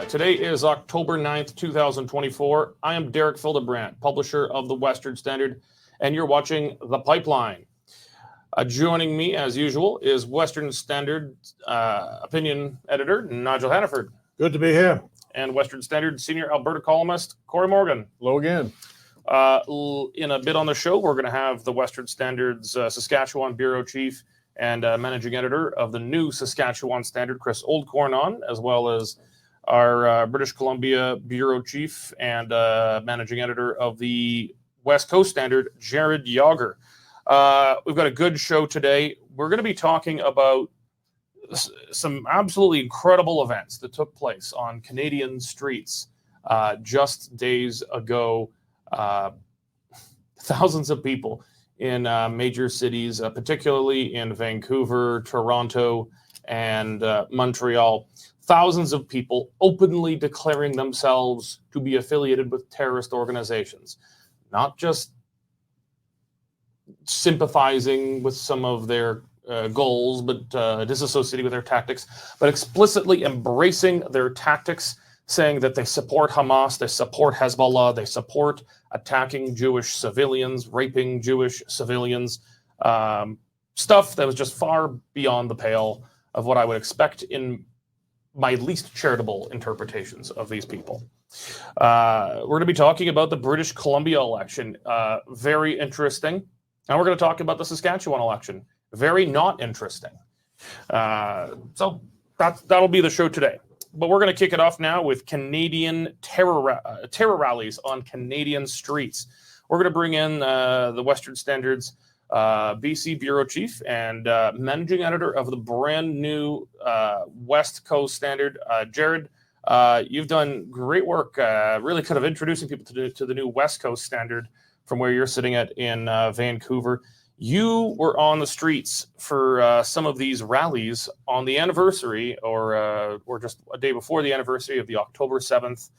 Today is October 9th, 2024. I am Derek Fildebrandt, publisher of the Western Standard, and you're watching The Pipeline. Joining me, as usual, is Western Standard opinion editor Nigel Hannaford. Good to be here. And Western Standard senior Alberta columnist Cory Morgan. Hello again. In a bit on the show, we're going to have the Western Standard's Saskatchewan bureau chief and managing editor of the new Saskatchewan Standard, Chris Oldcorn, on, as well as our British Columbia bureau chief and managing editor of the West Coast Standard, Jared Yager. We've got a good show today. We're going to be talking about some absolutely incredible events that took place on Canadian streets just days ago. Thousands of people in major cities, particularly in Vancouver, Toronto, and Montreal. Thousands of people openly declaring themselves to be affiliated with terrorist organizations, not just sympathizing with some of their goals, but disassociating with their tactics, but explicitly embracing their tactics, saying that they support Hamas, they support Hezbollah, they support attacking Jewish civilians, raping Jewish civilians, stuff that was just far beyond the pale of what I would expect in my least charitable interpretations of these people. We're going to be talking about the British Columbia election. Very interesting. And we're going to talk about the Saskatchewan election. Very not interesting. So that'll be the show today. But we're going to kick it off now with Canadian terror rallies on Canadian streets. We're going to bring in the Western Standard's BC bureau chief and managing editor of the brand new West Coast Standard, Jared. You've done great work, really kind of introducing people to the new West Coast Standard from where you're sitting at in Vancouver. You were on the streets for some of these rallies on the anniversary or just a day before the anniversary of the October 7th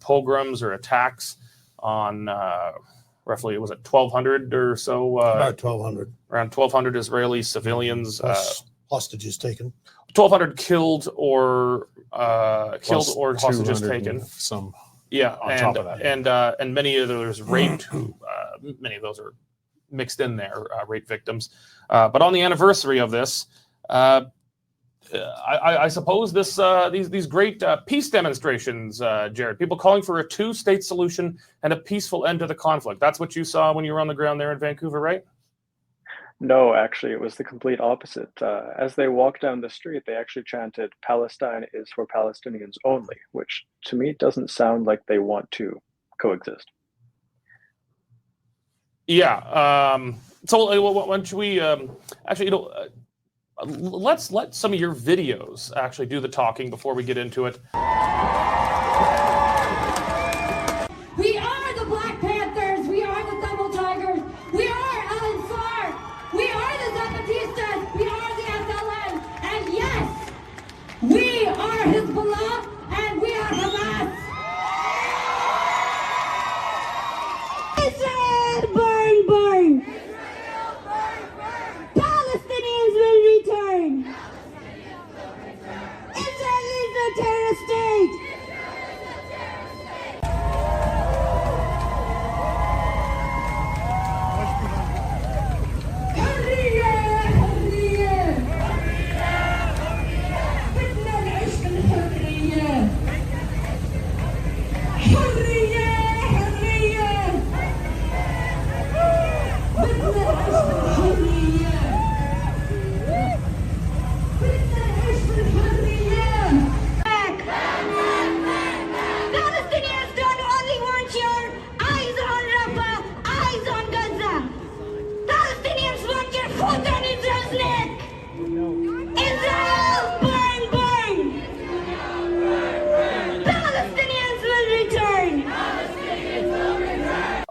pogroms or attacks on roughly, was it 1,200 or so? About 1,200. Around 1,200 Israeli civilians. Hostages taken. 1,200 killed or hostages taken. Some. Yeah, on top of that. And many of those raped. Many of those are mixed in there, rape victims. But on the anniversary of this, I suppose these great peace demonstrations, Jared, people calling for a two-state solution and a peaceful end to the conflict. That's what you saw when you were on the ground there in Vancouver, right? No, actually, it was the complete opposite. As they walked down the street, they actually chanted, "Palestine is for Palestinians only," which to me doesn't sound like they want to coexist. Yeah. So why don't we actually, let's let some of your videos actually do the talking before we get into it. We are the Black Panthers. We are the Double Tigers. We are Alan Sarr. We are the Zapatistas. We are the SLN. And yes, we are Hezbollah and we are Hamas. Israel, burn, burn. Israel, burn, burn. Palestinians will return. Israel is a terrorist state.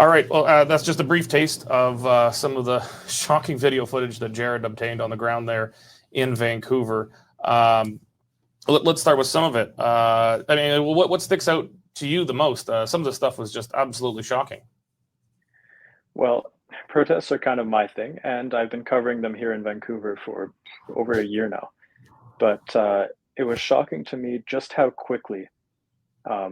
All right, well, that's just a brief taste of some of the shocking video footage that Jared obtained on the ground there in Vancouver. Let's start with some of it. I mean, what sticks out to you the most? Some of the stuff was just absolutely shocking. Well, protests are kind of my thing, and I've been covering them here in Vancouver for over a year now. But it was shocking to me just how quickly,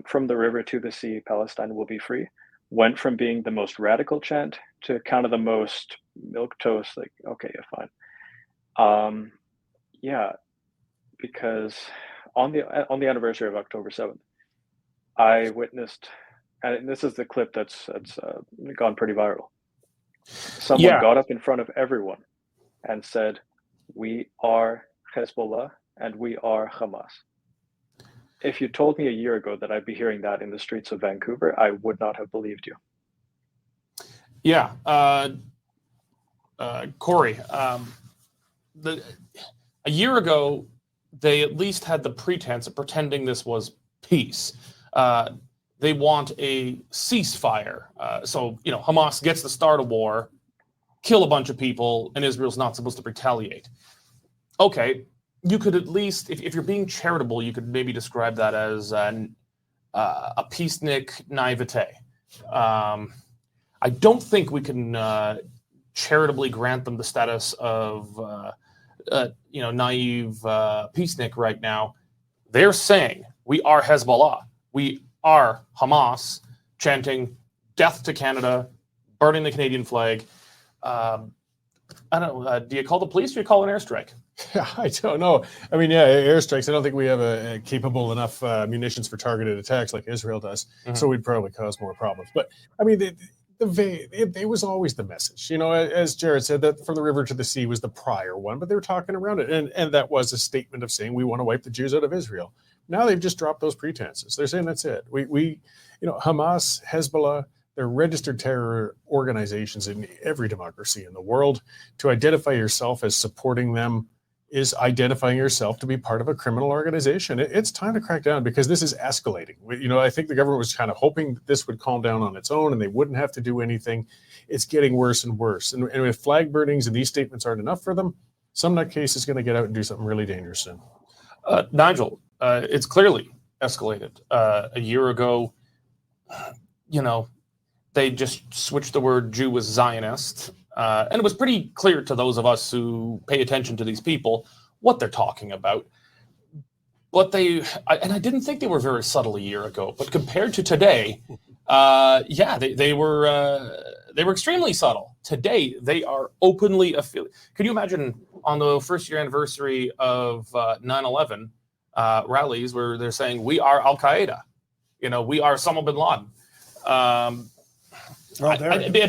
from the river to the sea, Palestine will be free, went from being the most radical chant to kind of the most milquetoast, like, okay, yeah, fine. Yeah, because on the anniversary of October 7th, I witnessed, and this is the clip that's gone pretty viral. Someone Yeah. got up in front of everyone and said, "We are Hezbollah and we are Hamas." If you told me a year ago that I'd be hearing that in the streets of Vancouver, I would not have believed you. Yeah. Cory, a year ago, they at least had the pretense of pretending this was peace. They want a ceasefire. So, Hamas gets to start a war, kill a bunch of people, and Israel's not supposed to retaliate. Okay, you could at least, if you're being charitable, you could maybe describe that as a peacenik naivete. I don't think we can charitably grant them the status of naive peacenik right now. They're saying we are Hezbollah, we are Hamas, chanting death to Canada, burning the Canadian flag. I don't know. Do you call the police or you call an airstrike? Yeah, I don't know. I mean, airstrikes. I don't think we have a capable enough munitions for targeted attacks like Israel does. Mm-hmm. So we'd probably cause more problems. But I mean, it was always the message. As Jared said, that from the river to the sea was the prior one, but they were talking around it, and that was a statement of saying we want to wipe the Jews out of Israel. Now they've just dropped those pretenses. They're saying that's it. We Hamas, Hezbollah, they're registered terror organizations in every democracy in the world. To identify yourself as supporting them is identifying yourself to be part of a criminal organization. It's time to crack down because this is escalating. I think the government was kind of hoping that this would calm down on its own and they wouldn't have to do anything. It's getting worse and worse. And if flag burnings and these statements aren't enough for them, some nutcase is going to get out and do something really dangerous soon. Nigel, it's clearly escalated. A year ago, they just switched the word Jew with Zionist. And it was pretty clear to those of us who pay attention to these people what they're talking about. But I didn't think they were very subtle a year ago. But compared to today, they were extremely subtle. Today, they are openly affiliated. Could you imagine on the first year anniversary of 9/11 rallies where they're saying we are Al Qaeda, we are Osama bin Laden.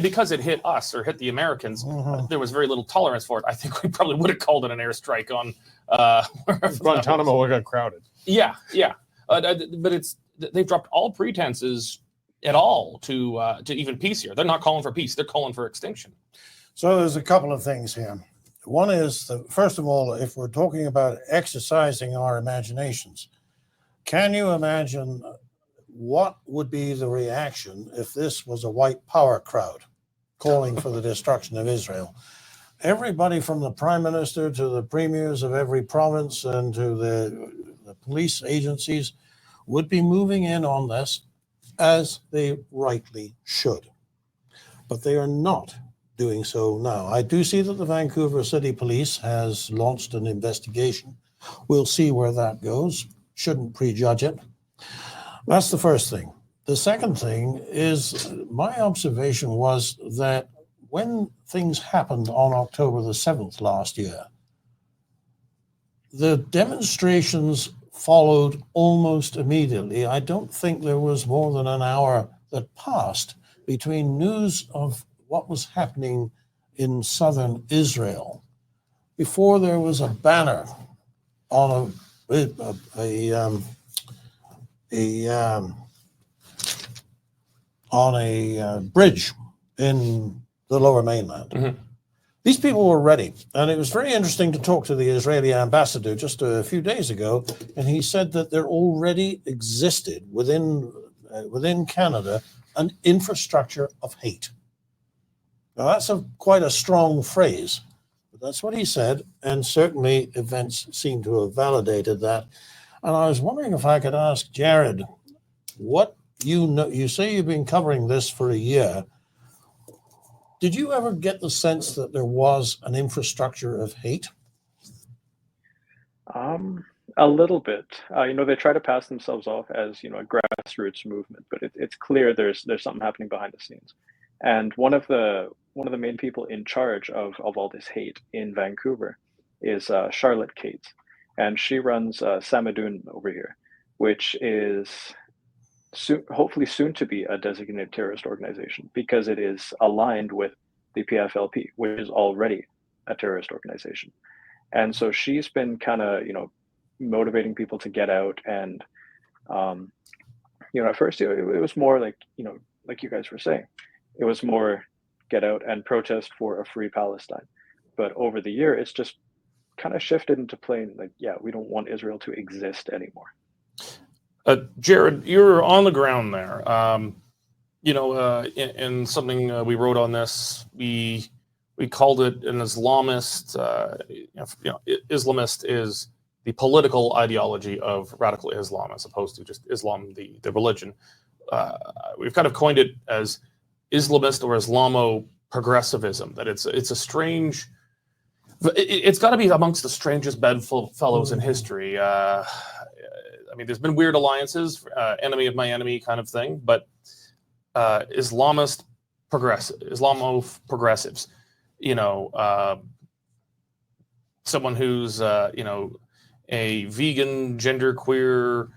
Because it hit us or hit the Americans, there was very little tolerance for it. I think we probably would have called it an airstrike on Guantanamo got crowded. Yeah. But they've dropped all pretenses at all to even peace here. They're not calling for peace. They're calling for extinction. So there's a couple of things here. One is, first of all, if we're talking about exercising our imaginations, can you imagine what would be the reaction if this was a white power crowd calling for the destruction of Israel? Everybody from the prime minister to the premiers of every province and to the police agencies would be moving in on this, as they rightly should. But they are not doing so now. I do see that the Vancouver City Police has launched an investigation. We'll see where that goes. Shouldn't prejudge it. That's the first thing. The second thing is, my observation was that when things happened on October the 7th last year, the demonstrations followed almost immediately. I don't think there was more than an hour that passed between news of what was happening in southern Israel before there was a banner on a bridge in the Lower Mainland. Mm-hmm. These people were ready, and it was very interesting to talk to the Israeli ambassador just a few days ago, and he said that there already existed within Canada an infrastructure of hate. Now that's quite a strong phrase, but that's what he said, and certainly events seem to have validated that. And I was wondering if I could ask Jared, what you say you've been covering this for a year. Did you ever get the sense that there was an infrastructure of hate? A little bit. They try to pass themselves off as, a grassroots movement, but it's clear there's something happening behind the scenes. And one of the main people in charge of all this hate in Vancouver is Charlotte Cates, and she runs Samadoun over here, which is hopefully soon to be a designated terrorist organization because it is aligned with the PFLP, which is already a terrorist organization. And so she's been kind of, motivating people to get out. And, at first it was more like, like you guys were saying, it was more get out and protest for a free Palestine. But over the year, it's just kind of shifted into plain like, yeah, we don't want Israel to exist anymore. Jared, you're on the ground there. In something we wrote on this, we called it an Islamist. Islamist is the political ideology of radical Islam as opposed to just Islam, the religion. We've kind of coined it as Islamist or Islamo-progressivism, that it's a strange, it's got to be amongst the strangest bedfellows in history. There's been weird alliances, enemy of my enemy kind of thing, but Islamo-progressives, someone who's, a vegan, genderqueer,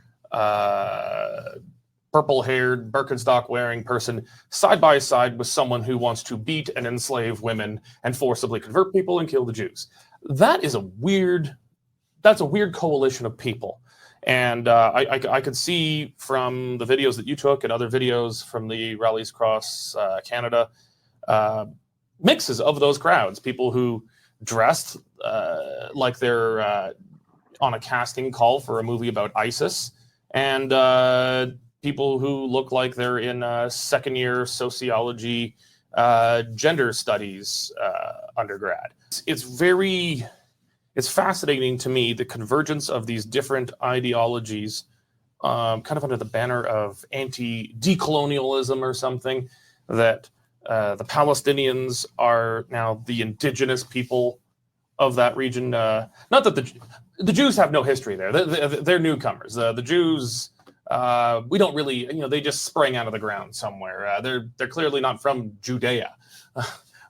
purple-haired, Birkenstock-wearing person side by side with someone who wants to beat and enslave women and forcibly convert people and kill the Jews. That's a weird coalition of people. And I could see from the videos that you took and other videos from the rallies across Canada, mixes of those crowds, people who dressed like they're on a casting call for a movie about ISIS, and people who look like they're in second-year sociology, gender studies undergrad. It's fascinating to me, the convergence of these different ideologies, kind of under the banner of anti-decolonialism or something, that the Palestinians are now the indigenous people of that region. Not that the Jews have no history there. They're newcomers. The Jews, we don't really, they just sprang out of the ground somewhere. They're clearly not from Judea.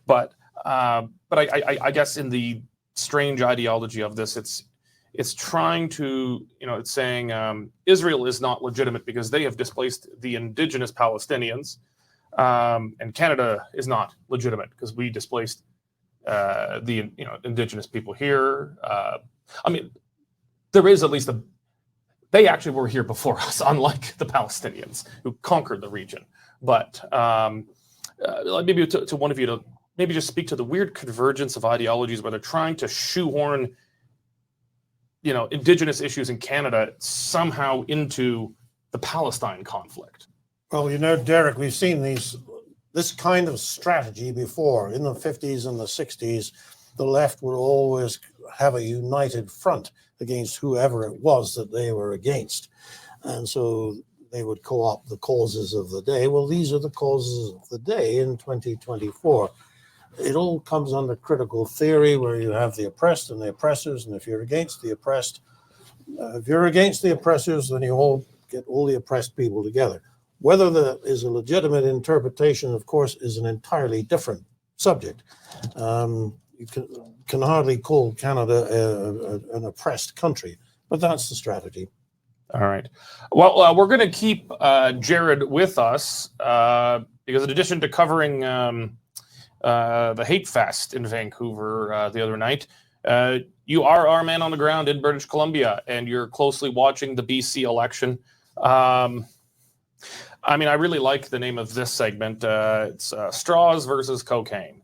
But I guess in the strange ideology of this, it's trying to, it's saying Israel is not legitimate because they have displaced the indigenous Palestinians, and Canada is not legitimate because we displaced the indigenous people here. There is at least they actually were here before us, unlike the Palestinians who conquered the region. But maybe to one of you to maybe just speak to the weird convergence of ideologies where they're trying to shoehorn, indigenous issues in Canada somehow into the Palestine conflict. Well, Derek, we've seen this kind of strategy before. In the 50s and the 60s, the left would always have a united front against whoever it was that they were against. And so they would co-opt the causes of the day. Well, these are the causes of the day in 2024. It all comes under critical theory, where you have the oppressed and the oppressors. And if you're against the oppressed, then you all get all the oppressed people together. Whether that is a legitimate interpretation, of course, is an entirely different subject. You can hardly call Canada an oppressed country, but that's the strategy. All right. Well, we're going to keep Jared with us because in addition to covering the Hate Fest in Vancouver the other night, you are our man on the ground in British Columbia, and you're closely watching the BC election. I really like the name of this segment. It's Straws versus Cocaine.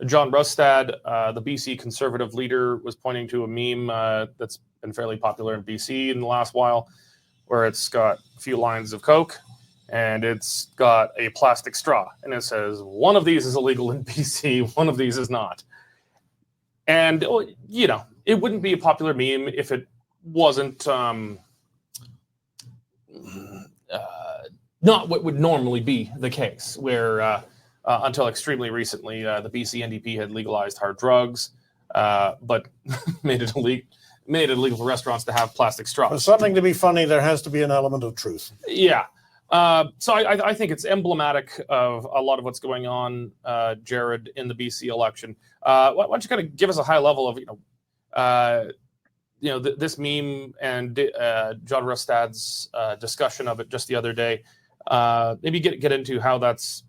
John Rustad, the BC Conservative leader, was pointing to a meme that's been fairly popular in BC in the last while, where it's got a few lines of Coke and it's got a plastic straw, and it says, one of these is illegal in BC, one of these is not. And, it wouldn't be a popular meme if it wasn't not what would normally be the case, where until extremely recently, the BC NDP had legalized hard drugs. but made it illegal for restaurants to have plastic For straws. something to be funny, there has to be an element of truth. Yeah. So I think it's emblematic of a lot of what's going on, Jared, in the BC election. Why don't you kind of give us a high level of, this meme and John Rustad's discussion of it just the other day. Maybe get into how that's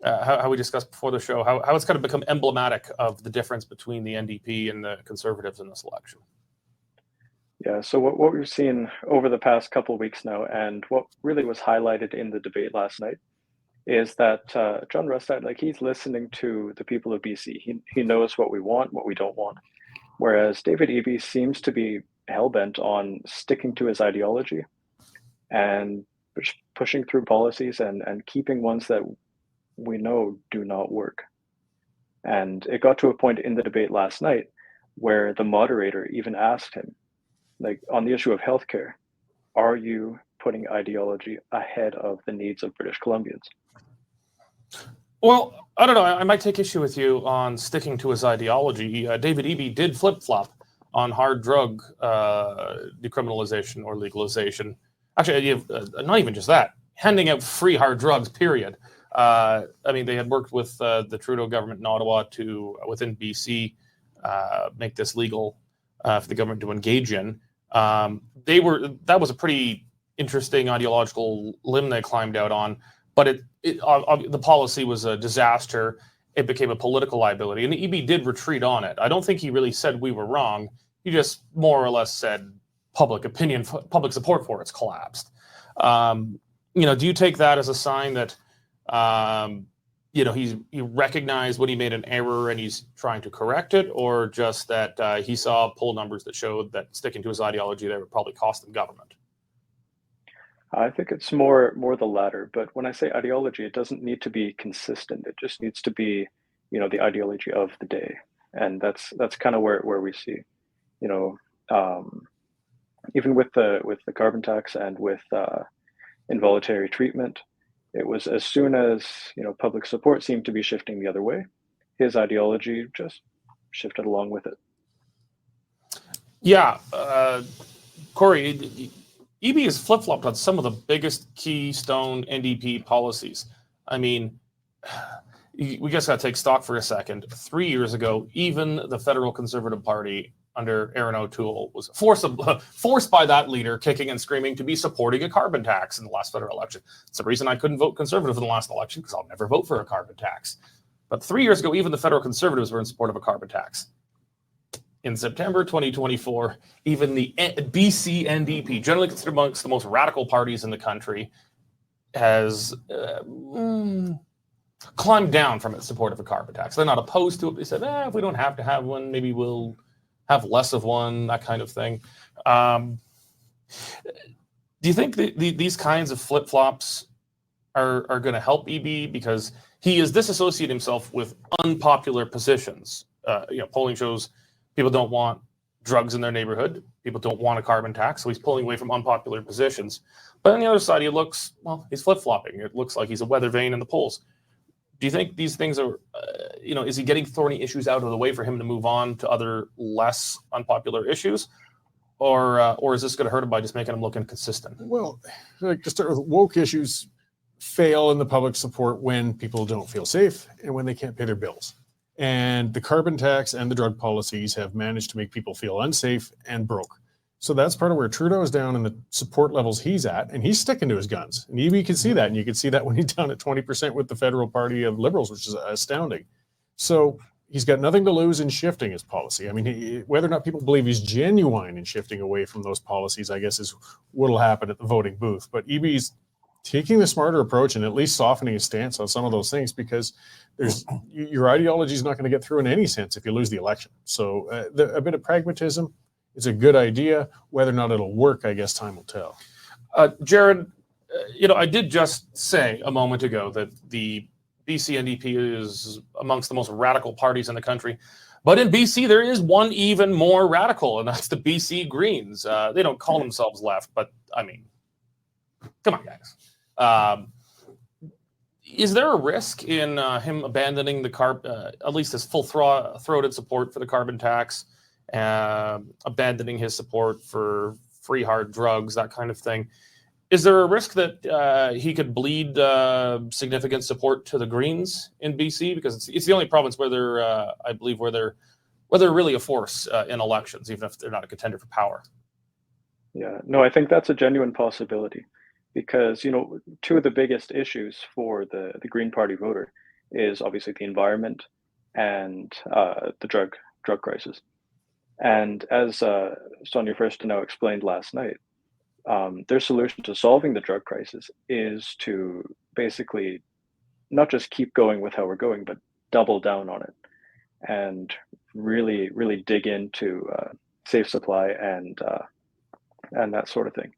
how we discussed before the show, how it's kind of become emblematic of the difference between the NDP and the Conservatives in this election. Yeah, so what we've seen over the past couple of weeks now, and what really was highlighted in the debate last night, is that John Rustad, like, he's listening to the people of BC. He knows what we want, what we don't want. Whereas David Eby seems to be hell-bent on sticking to his ideology and pushing through policies and keeping ones that we know do not work. And it got to a point in the debate last night where the moderator even asked him, like, on the issue of healthcare, are you putting ideology ahead of the needs of British Columbians? Well, I don't know. I might take issue with you on sticking to his ideology. David Eby did flip-flop on hard drug decriminalization or legalization. Actually, not even just that. Handing out free hard drugs, period. They had worked with the Trudeau government in Ottawa to, within BC, make this legal for the government to engage in. That was a pretty interesting ideological limb they climbed out on, but the policy was a disaster. It became a political liability, and the EB did retreat on it. I don't think he really said we were wrong. He just more or less said public opinion, public support for it's collapsed. Do you take that as a sign that he recognized when he made an error and he's trying to correct it, or just that he saw poll numbers that showed that sticking to his ideology there would probably cost the government? I think it's more the latter. But when I say ideology, it doesn't need to be consistent. It just needs to be, the ideology of the day, and that's kind of where we see, even with the carbon tax and with involuntary treatment. It was as soon as public support seemed to be shifting the other way, his ideology just shifted along with it. Yeah, Cory, EB has flip-flopped on some of the biggest keystone NDP policies. I mean, we just got to take stock for a second. 3 years ago, even the federal Conservative Party under Aaron O'Toole was forced by that leader, kicking and screaming, to be supporting a carbon tax in the last federal election. It's the reason I couldn't vote Conservative in the last election, because I'll never vote for a carbon tax. But 3 years ago, even the federal Conservatives were in support of a carbon tax. In September 2024, even the BC NDP, generally considered amongst the most radical parties in the country, has climbed down from its support of a carbon tax. They're not opposed to it. They said, if we don't have to have one, maybe we'll have less of one, that kind of thing. Do you think these kinds of flip-flops are going to help EB? Because he is disassociating himself with unpopular positions. Polling shows people don't want drugs in their neighborhood. People don't want a carbon tax, so he's pulling away from unpopular positions. But on the other side, he's flip-flopping. It looks like he's a weather vane in the polls. Do you think these things are, is he getting thorny issues out of the way for him to move on to other less unpopular issues? Or is this going to hurt him by just making him look inconsistent? Well, to start with, woke issues fail in the public support when people don't feel safe and when they can't pay their bills. And the carbon tax and the drug policies have managed to make people feel unsafe and broke. So that's part of where Trudeau is down in the support levels he's at, and he's sticking to his guns. And EB can see that, and you can see that when he's down at 20% with the federal party of Liberals, which is astounding. So he's got nothing to lose in shifting his policy. I mean, whether or not people believe he's genuine in shifting away from those policies, I guess, is what'll happen at the voting booth. But EB's taking the smarter approach and at least softening his stance on some of those things, because your ideology is not going to get through in any sense if you lose the election. So a bit of pragmatism is a good idea. Whether or not it'll work, I guess time will tell. Jared, I did just say a moment ago that the BC NDP is amongst the most radical parties in the country. But in BC, there is one even more radical, and that's the BC Greens. They don't call themselves left, but I mean, come on, guys. Is there a risk in him abandoning the at least his full-throated support for the carbon tax, abandoning his support for free hard drugs, that kind of thing? Is there a risk that he could bleed significant support to the Greens in BC, because it's the only province where they're really a force in elections, even if they're not a contender for power? Yeah, no, I think that's a genuine possibility, because two of the biggest issues for the Green Party voter is obviously the environment and the drug crisis. And as Sonia Firstenow explained last night, their solution to solving the drug crisis is to basically not just keep going with how we're going, but double down on it and really, really dig into safe supply and that sort of thing.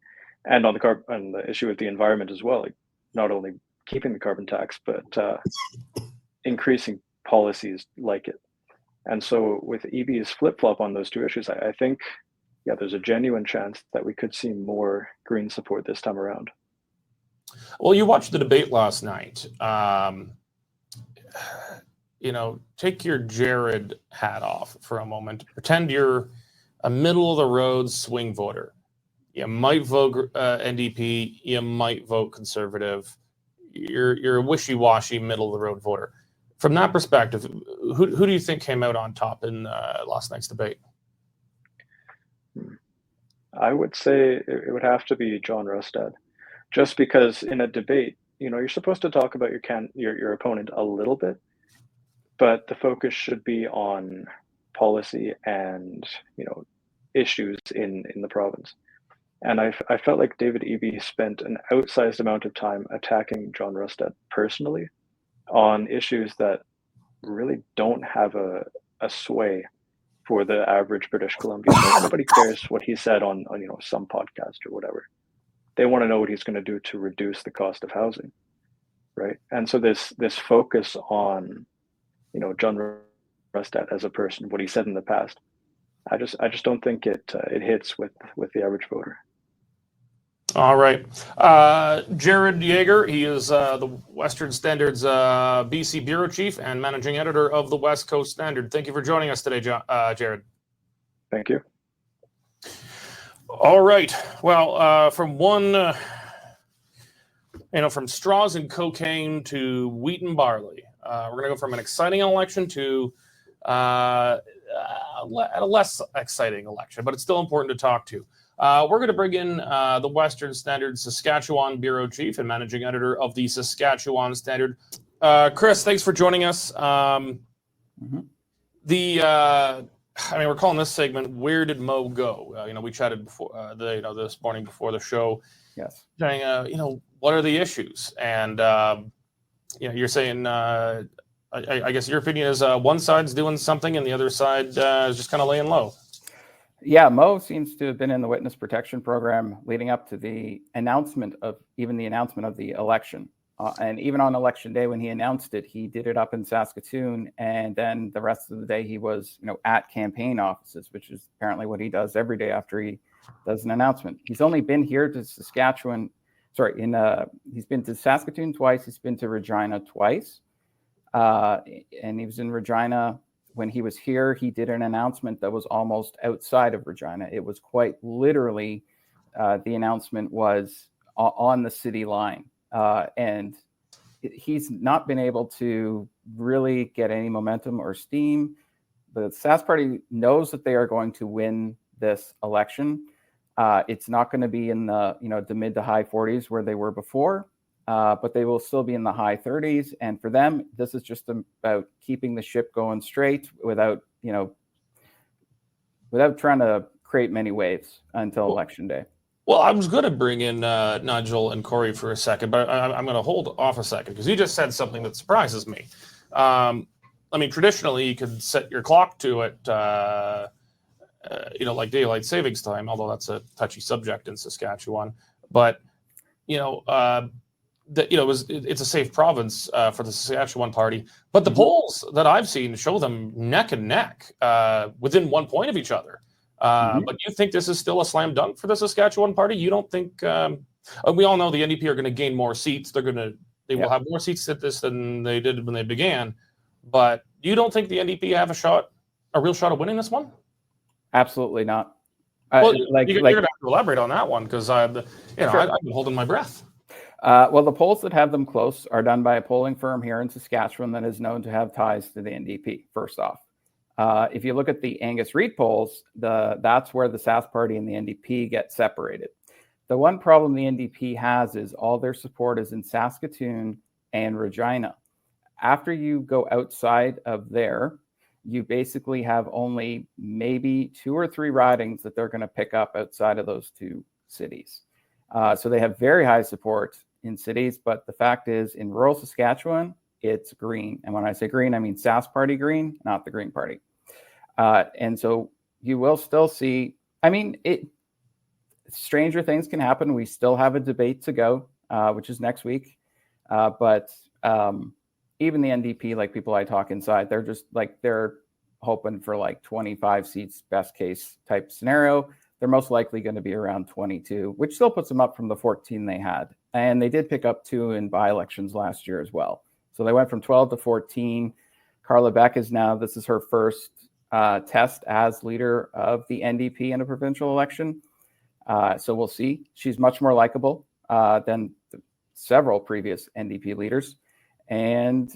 And on the issue of the environment as well, like not only keeping the carbon tax, but increasing policies like it. And so with EB's flip-flop on those two issues, I think, there's a genuine chance that we could see more Green support this time around. Well, you watched the debate last night. Take your Jared hat off for a moment. Pretend you're a middle-of-the-road swing voter. You might vote NDP. You might vote Conservative. You're a wishy-washy, middle-of-the-road voter. From that perspective, who do you think came out on top in last night's debate? I would say it would have to be John Rustad, just because in a debate, you're supposed to talk about your opponent a little bit, but the focus should be on policy and issues in the province. And I felt like David Eby spent an outsized amount of time attacking John Rustad personally on issues that really don't have a sway for the average British Columbian. Nobody cares what he said on some podcast or whatever. They want to know what he's going to do to reduce the cost of housing, right? And so this focus on John Rustad as a person, what he said in the past, I just don't think it hits with the average voter. All right. Jared Yeager, he is the Western Standard's BC Bureau Chief and Managing Editor of the West Coast Standard. Thank you for joining us today, Jared. Thank you. All right. Well, from from straws and cocaine to wheat and barley, we're going to go from an exciting election to a less exciting election, but it's still important to talk to. We're going to bring in the Western Standard Saskatchewan Bureau Chief and Managing Editor of the Saskatchewan Standard. Chris, thanks for joining us. We're calling this segment "Where Did Mo Go?" We chatted before, this morning before the show. Yes. Saying, what are the issues? And you're saying, I guess your opinion is one side's doing something and the other side is just kind of laying low. Yeah, Mo seems to have been in the witness protection program leading up to the announcement of the election. And even on election day, when he announced it, he did it up in Saskatoon. And then the rest of the day, he was, at campaign offices, which is apparently what he does every day after he does an announcement. He's only been here to Saskatchewan. He's been to Saskatoon twice. He's been to Regina twice. And he was in Regina. When he was here, he did an announcement that was almost outside of Regina. It was quite literally, the announcement was on the city line. And he's not been able to really get any momentum or steam. The Sask Party knows that they are going to win this election. It's not going to be in the mid to high 40s where they were before. But they will still be in the high 30s. And for them, this is just about keeping the ship going straight without trying to create many waves until election day. Well, I was going to bring in Nigel and Cory for a second, but I'm going to hold off a second because you just said something that surprises me. Traditionally, you could set your clock to it, like daylight savings time, although that's a touchy subject in Saskatchewan. But, it's a safe province for the Saskatchewan Party. But the polls that I've seen show them neck and neck within 1 point of each other. But you think this is still a slam dunk for the Saskatchewan Party? You don't think we all know the NDP are going to gain more seats. They're going to They will have more seats at this than they did when they began. But you don't think the NDP have a real shot of winning this one? Absolutely not. Well, you're going to have to elaborate on that one because I've been holding my breath. Well, the polls that have them close are done by a polling firm here in Saskatchewan that is known to have ties to the NDP, first off. If you look at the Angus Reid polls, that's where the Sask Party and the NDP get separated. The one problem the NDP has is all their support is in Saskatoon and Regina. After you go outside of there, you basically have only maybe 2 or 3 ridings that they're going to pick up outside of those 2 cities. So they have very high support in cities, but the fact is in rural Saskatchewan, it's green. And when I say green, I mean Sask Party green, not the Green Party. And so you will still see, stranger things can happen. We still have a debate to go, which is next week. But even the NDP, like people I talk inside, they're just like, they're hoping for like 25 seats, best case type scenario. They're most likely going to be around 22, which still puts them up from the 14 they had. And they did pick up 2 in by-elections last year as well. So they went from 12 to 14. Carla Beck is now, this is her first test as leader of the NDP in a provincial election. So we'll see. She's much more likable than several previous NDP leaders. And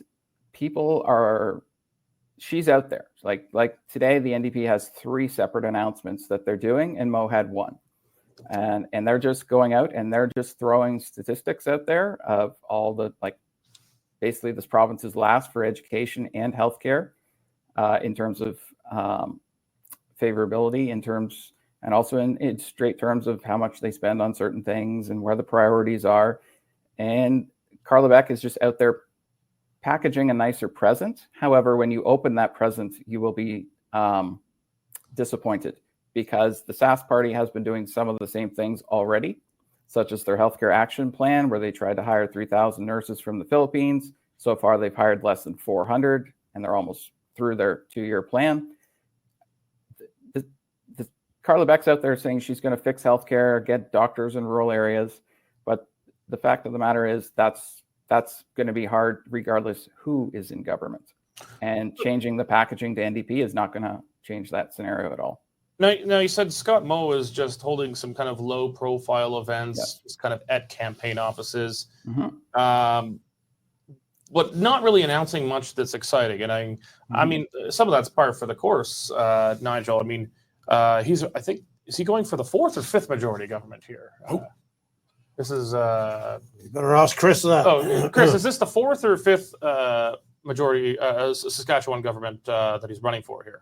she's out there. Like today, the NDP has 3 separate announcements that they're doing, and Mo had 1. And they're just going out and they're just throwing statistics out there of all the, basically this province is last for education and healthcare in terms of favorability, and also in straight terms of how much they spend on certain things and where the priorities are. And Carla Beck is just out there packaging a nicer present. However, when you open that present, you will be disappointed because the Sask Party has been doing some of the same things already, such as their healthcare action plan, where they tried to hire 3,000 nurses from the Philippines. So far, they've hired less than 400, and they're almost through their 2-year plan. Carla Beck's out there saying she's going to fix healthcare, get doctors in rural areas. But the fact of the matter is that's going to be hard regardless who is in government. And changing the packaging to NDP is not going to change that scenario at all. Now you said Scott Moe is just holding some kind of low-profile events, just kind of at campaign offices, but not really announcing much that's exciting. And I mean, some of that's par for the course, Nigel. I mean, is he going for the 4th or 5th majority government here? This is. You better ask Chris that. Oh, Chris, is this the 4th or 5th majority Saskatchewan government that he's running for here?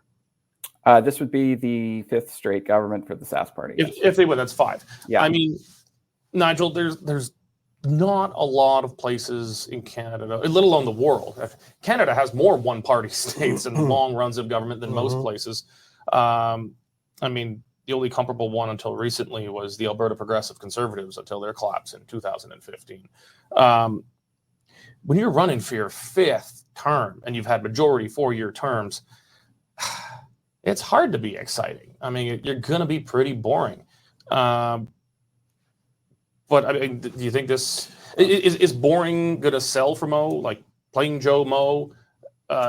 This would be the 5th straight government for the Sask Party. If they win, that's 5. Yeah. I mean, Nigel, there's not a lot of places in Canada, let alone the world. Canada has more one-party states and long runs of government than most places. I mean, the only comparable one until recently was the Alberta Progressive Conservatives until their collapse in 2015. When you're running for your 5th term and you've had majority 4-year terms, it's hard to be exciting. I mean, you're going to be pretty boring. But I mean, do you think this is boring going to sell for Mo? Like plain Joe Mo,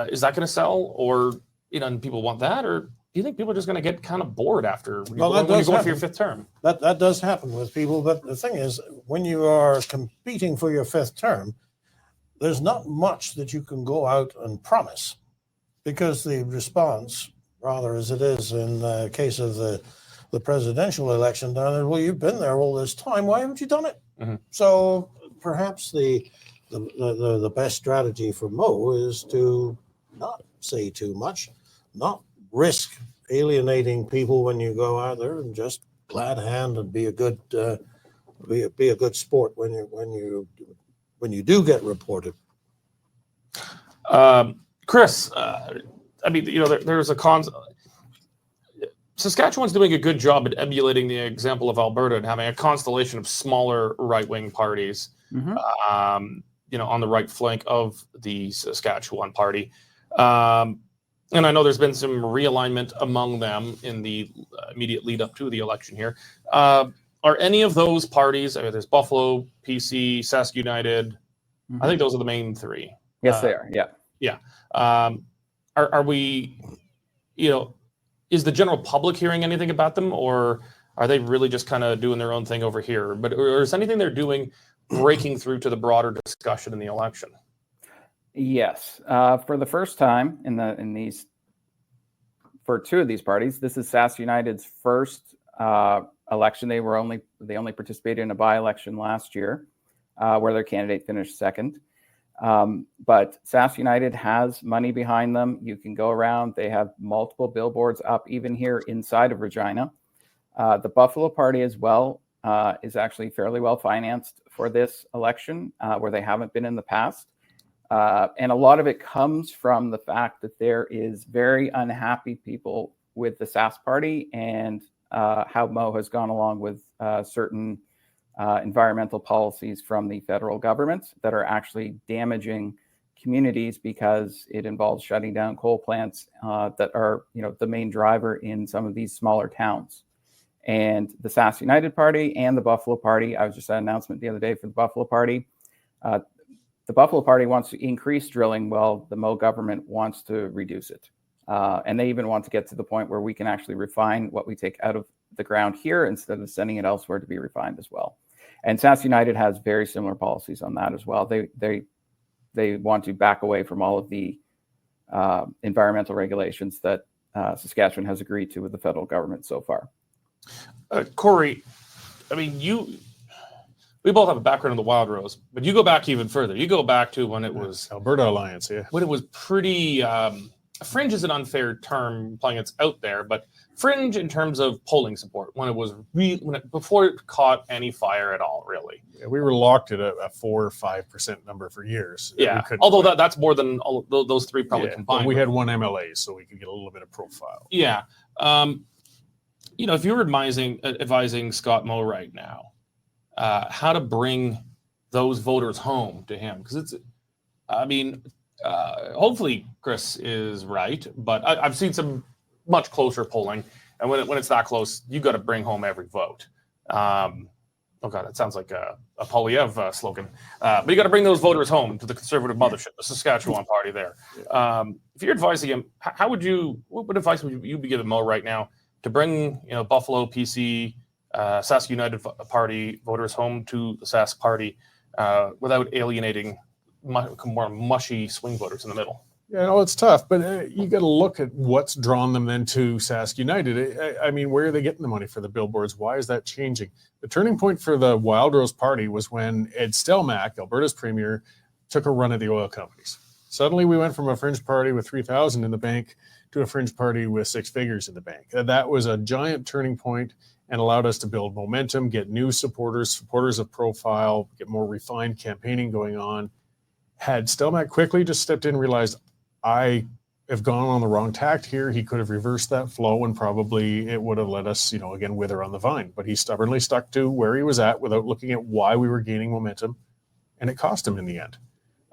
is that going to sell? Or, and people want that? Or do you think people are just going to get kind of bored after when you go for your 5th term? That does happen with people. But the thing is, when you are competing for your 5th term, there's not much that you can go out and promise because the response, rather as it is in the case of the presidential election down there, well, you've been there all this time. Why haven't you done it? So perhaps the best strategy for Mo is to not say too much, not risk alienating people when you go out there, and just glad hand and be a good be a good sport when you do get reported. Chris, I mean, there's a Saskatchewan's doing a good job at emulating the example of Alberta and having a constellation of smaller right-wing parties, on the right flank of the Saskatchewan Party. And I know there's been some realignment among them in the immediate lead up to the election here. Are any of those parties, there's Buffalo, PC, Sask United, I think those are the main three. Yes, they are. Yeah. Yeah. Are we, is the general public hearing anything about them, or are they really just kind of doing their own thing over here? Or is anything they're doing breaking through to the broader discussion in the election? Yes. For the first time for two of these parties, this is Sask United's first election. They only participated in a by-election last year, where their candidate finished second. But Sask United has money behind them. You can go around. They have multiple billboards up, even here inside of Regina. The Buffalo Party as well is actually fairly well financed for this election, where they haven't been in the past. And a lot of it comes from the fact that there is very unhappy people with the Sask Party and how Mo has gone along with certain environmental policies from the federal government that are actually damaging communities because it involves shutting down coal plants that are, the main driver in some of these smaller towns. And the Sask United Party and the Buffalo Party, I was just at an announcement the other day for the Buffalo Party. The Buffalo Party wants to increase drilling while the Mo government wants to reduce it. And they even want to get to the point where we can actually refine what we take out of the ground here instead of sending it elsewhere to be refined as well. And Sask United has very similar policies on that as well. They want to back away from all of the environmental regulations that Saskatchewan has agreed to with the federal government so far. Cory, I mean, we both have a background in the Wild Rose, but you go back even further. You go back to when it was Alberta Alliance, yeah. When it was pretty fringe is an unfair term, implying it's out there, but fringe in terms of polling support when it was before it caught any fire at all, really. Yeah, we were locked at a 4 or 5% number for years. Yeah, although that's more than all those three probably combined. We had one MLA, so we could get a little bit of profile. Yeah, if you were advising Scott Moe right now, how to bring those voters home to him, because hopefully Chris is right, but I've seen some much closer polling, and when it's that close, you got to bring home every vote. Oh God, that sounds like a Polyev slogan. But you got to bring those voters home to the conservative mothership, the Saskatchewan Party. There. If you're advising him, what advice would you be giving Mo right now to bring Buffalo, PC, Sask United Party voters home to the Sask Party without alienating more mushy swing voters in the middle? Yeah, no, it's tough, but you got to look at what's drawn them then to Sask United. I mean, where are they getting the money for the billboards? Why is that changing? The turning point for the Wild Rose Party was when Ed Stelmach, Alberta's premier, took a run at the oil companies. Suddenly, we went from a fringe party with 3,000 in the bank to a fringe party with 6 figures in the bank. That was a giant turning point and allowed us to build momentum, get new supporters of profile, get more refined campaigning going on. Had Stelmach quickly just stepped in and realized, I have gone on the wrong tact here, he could have reversed that flow and probably it would have let us, again, wither on the vine. But he stubbornly stuck to where he was at without looking at why we were gaining momentum, and it cost him in the end.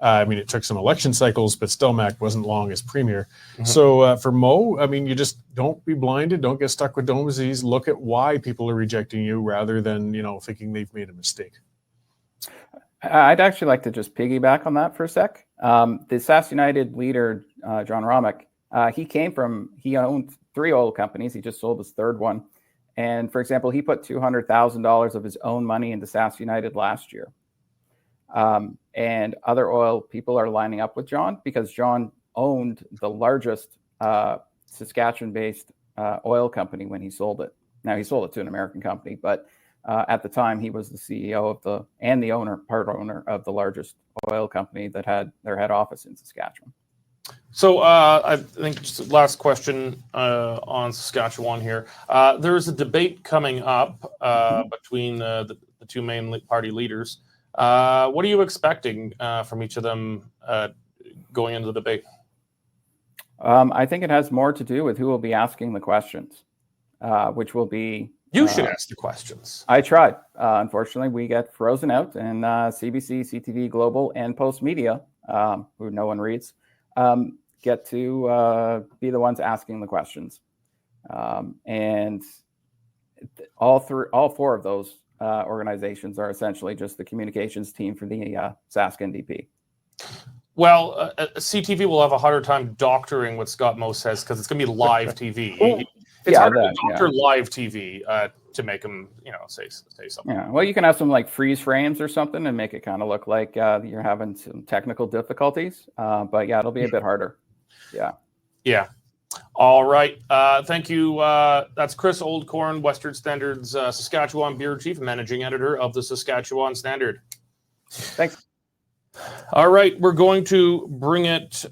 It took some election cycles, but Stelmach wasn't long as premier. Mm-hmm. So for Mo, you just don't be blinded. Don't get stuck with dome disease. Look at why people are rejecting you rather than, thinking they've made a mistake. I'd actually like to just piggyback on that for a sec. The Sask United leader, John Romick, he owned 3 oil companies. He just sold his 3rd one. And for example, he put $200,000 of his own money into Sask United last year. And other oil people are lining up with John because John owned the largest Saskatchewan-based oil company when he sold it. Now he sold it to an American company, but at the time he was the CEO of part owner of the largest oil company that had their head office in Saskatchewan. So I think just last question on Saskatchewan here. There's a debate coming up between the two main party leaders. What are you expecting from each of them going into the debate? I think it has more to do with who will be asking the questions, which will be... You should ask the questions. I tried. Unfortunately, we get frozen out, and CBC, CTV Global, and Post Media, who no one reads, get to be the ones asking the questions. And all 4 of those organizations are essentially just the communications team for the Sask NDP. Well, CTV will have a harder time doctoring what Scott Moe says because it's going to be live TV. It's harder to doctor live TV to make him, say something. Yeah, well, you can have some like freeze frames or something and make it kind of look like you're having some technical difficulties. But yeah, it'll be a bit harder. Yeah. Yeah. All right. Thank you. That's Chris Oldcorn, Western Standard's Saskatchewan Bureau Chief, Managing Editor of the Saskatchewan Standard. Thanks. All right. We're going to bring it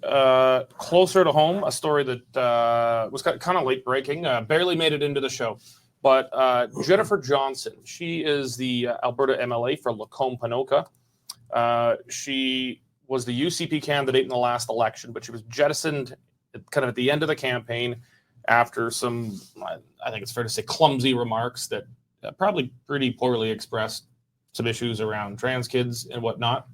closer to home, a story that was kind of late breaking, barely made it into the show. But Jennifer Johnson, she is the Alberta MLA for Lacombe-Ponoka. She was the UCP candidate in the last election, but she was jettisoned kind of at the end of the campaign after some, I think it's fair to say, clumsy remarks that probably pretty poorly expressed some issues around trans kids and whatnot.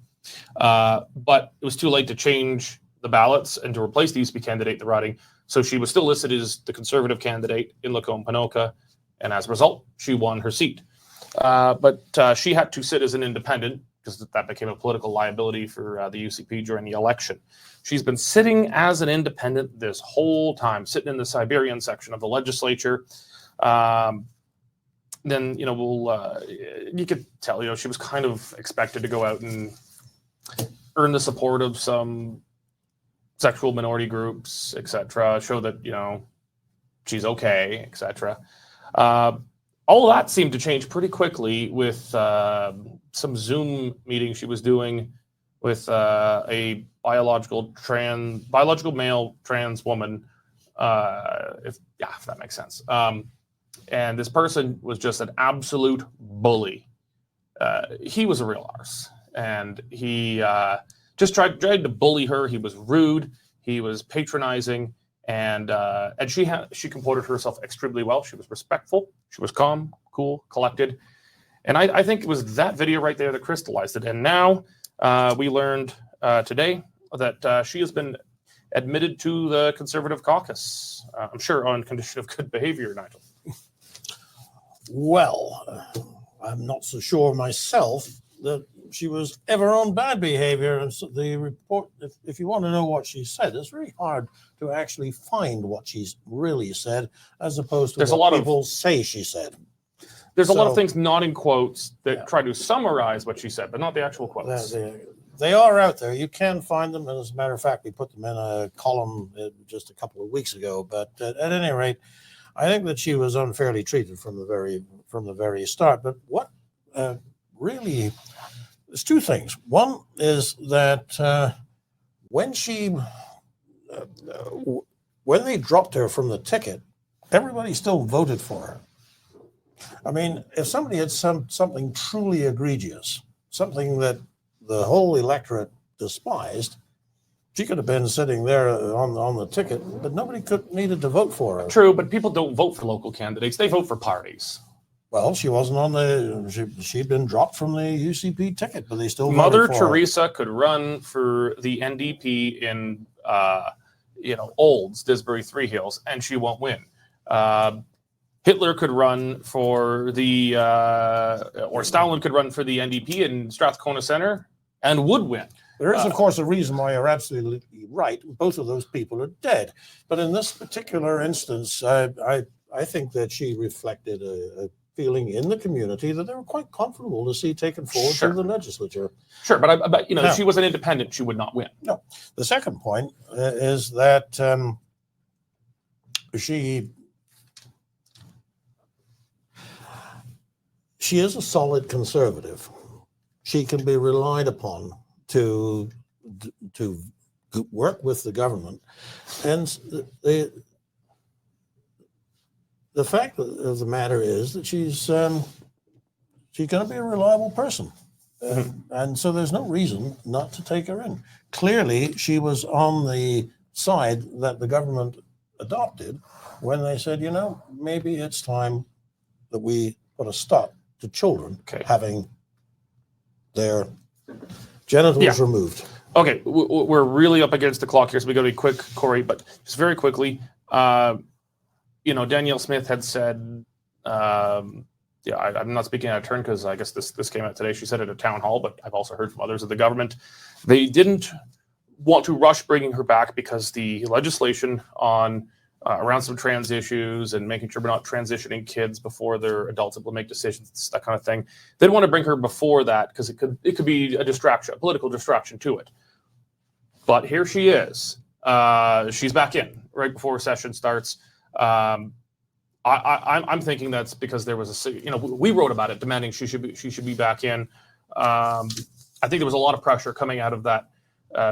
But it was too late to change the ballots and to replace the UCP candidate in the riding. So she was still listed as the Conservative candidate in Lacombe-Ponoka, and as a result, she won her seat. But she had to sit as an independent because that became a political liability for the UCP during the election. She's been sitting as an independent this whole time, sitting in the Siberian section of the legislature. Then, you could tell, she was kind of expected to go out and earn the support of some sexual minority groups, etc., show that, she's okay, etc. All of that seemed to change pretty quickly with some Zoom meeting she was doing with a biological male trans woman, if that makes sense. And this person was just an absolute bully. He was a real arse, and he just tried to bully her. He was rude. He was patronizing, and she comported herself extremely well. She was respectful. She was calm, cool, collected. And I think it was that video right there that crystallized it. And now we learned today that she has been admitted to the Conservative caucus. I'm sure on condition of good behavior, Nigel. Well, I'm not so sure myself that she was ever on bad behavior. And so the report, if you want to know what she said, it's very hard to actually find what she's really said, as opposed to what people say she said. There's a lot of things not in quotes that try to summarize what she said, but not the actual quotes. They are out there. You can find them. And as a matter of fact, we put them in a column just a couple of weeks ago. But at any rate, I think that she was unfairly treated from the very start. But what really, there's two things. One is that when they dropped her from the ticket, everybody still voted for her. I mean, if somebody had something truly egregious, something that the whole electorate despised, she could have been sitting there on the ticket, but nobody needed to vote for her. True, but people don't vote for local candidates. They vote for parties. Well, she wasn't on she'd been dropped from the UCP ticket, but they still Mother voted for Teresa could run for the NDP in, Olds, Disbury Three Hills, and she won't win. Hitler could run for or Stalin could run for the NDP in Strathcona Centre and would win. There is, of course, a reason why you're absolutely right. Both of those people are dead. But in this particular instance, I think that she reflected a feeling in the community that they were quite comfortable to see taken forward to the legislature. Sure, but if she was an independent, she would not win. No. The second point is that she is a solid conservative. She can be relied upon to work with the government, and the fact of the matter is that she's going to be a reliable person, and so there's no reason not to take her in. Clearly, she was on the side that the government adopted when they said, maybe it's time that we put a stop to children having their genitals removed. Okay, we're really up against the clock here, so we got to be quick, Cory. But just very quickly, Danielle Smith had said Yeah, I'm not speaking out of turn because I guess this came out today. She said at a town hall, but I've also heard from others of the government. They didn't want to rush bringing her back because the legislation on around some trans issues and making sure we're not transitioning kids before they're adults able to make decisions, that kind of thing. They didn't want to bring her before that because it could be a distraction, a political distraction to it. But here she is. She's back in right before session starts. I'm thinking that's because there was we wrote about it, demanding she should be back in. I think there was a lot of pressure coming out of that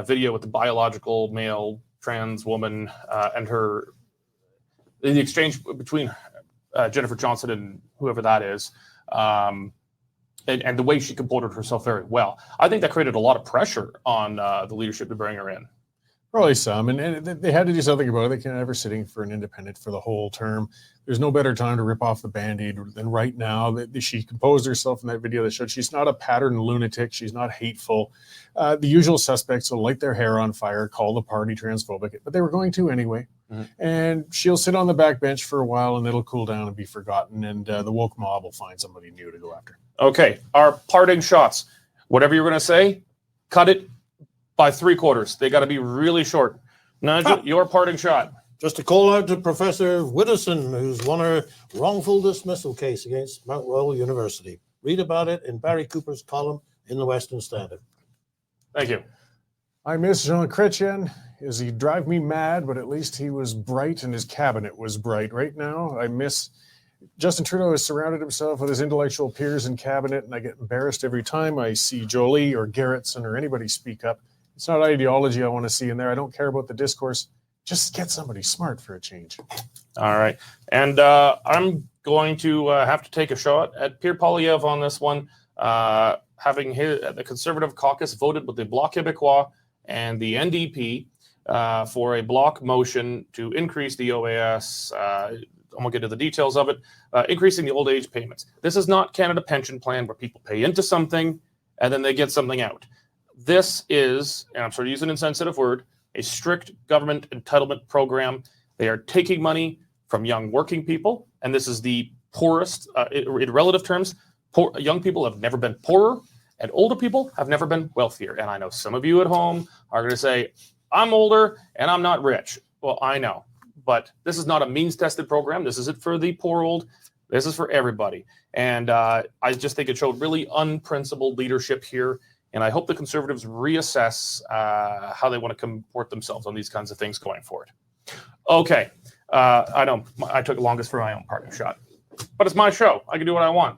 video with the biological male trans woman and the exchange between Jennifer Johnson and whoever that is, and the way she comported herself very well. I think that created a lot of pressure on the leadership to bring her in. Probably some, and they had to do something about it. They can't ever sitting for an independent for the whole term. There's no better time to rip off the Band-Aid than right now. She composed herself in that video that showed she's not a patterned lunatic. She's not hateful. The usual suspects will light their hair on fire, call the party transphobic, but they were going to anyway. Mm-hmm. And she'll sit on the back bench for a while, and it'll cool down and be forgotten, and the woke mob will find somebody new to go after. Okay, our parting shots. Whatever you're going to say, cut it by 3/4. They got to be really short. Nigel, your parting shot. Just a call out to Professor Widdowson, who's won her wrongful dismissal case against Mount Royal University. Read about it in Barry Cooper's column in the Western Standard. Thank you. I miss Jean Chrétien. He drive me mad, but at least he was bright and his cabinet was bright. Right now, I miss Justin Trudeau has surrounded himself with his intellectual peers in cabinet, and I get embarrassed every time I see Jolie or Gerritsen or anybody speak up. It's not ideology I want to see in there. I don't care about the discourse. Just get somebody smart for a change. All right. And I'm going to have to take a shot at Pierre Poilievre on this one. Having the Conservative caucus voted with the Bloc Québécois and the NDP for a bloc motion to increase the OAS. I won't get into the details of it. Increasing the old age payments. This is not Canada Pension Plan where people pay into something and then they get something out. This is, and I'm sort of using an insensitive word, a strict government entitlement program. They are taking money from young working people, and this is the poorest, in relative terms. Young people have never been poorer, and older people have never been wealthier. And I know some of you at home are going to say, I'm older and I'm not rich. Well, I know, but this is not a means-tested program. This isn't for the poor old. This is for everybody. And I just think it showed really unprincipled leadership here. And I hope the Conservatives reassess how they want to comport themselves on these kinds of things going forward. Okay. I know I took the longest for my own parting shot, but it's my show. I can do what I want.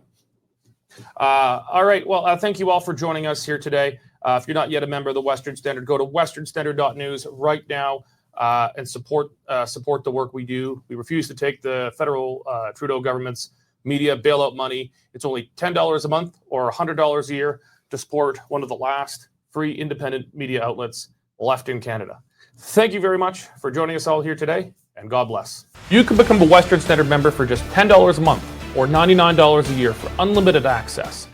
All right. Well, thank you all for joining us here today. If you're not yet a member of the Western Standard, go to westernstandard.news right now and support the work we do. We refuse to take the federal Trudeau government's media bailout money. It's only $10 a month or $100 a year to support one of the last free independent media outlets left in Canada. Thank you very much for joining us all here today, and God bless. You can become a Western Standard member for just $10 a month or $99 a year for unlimited access.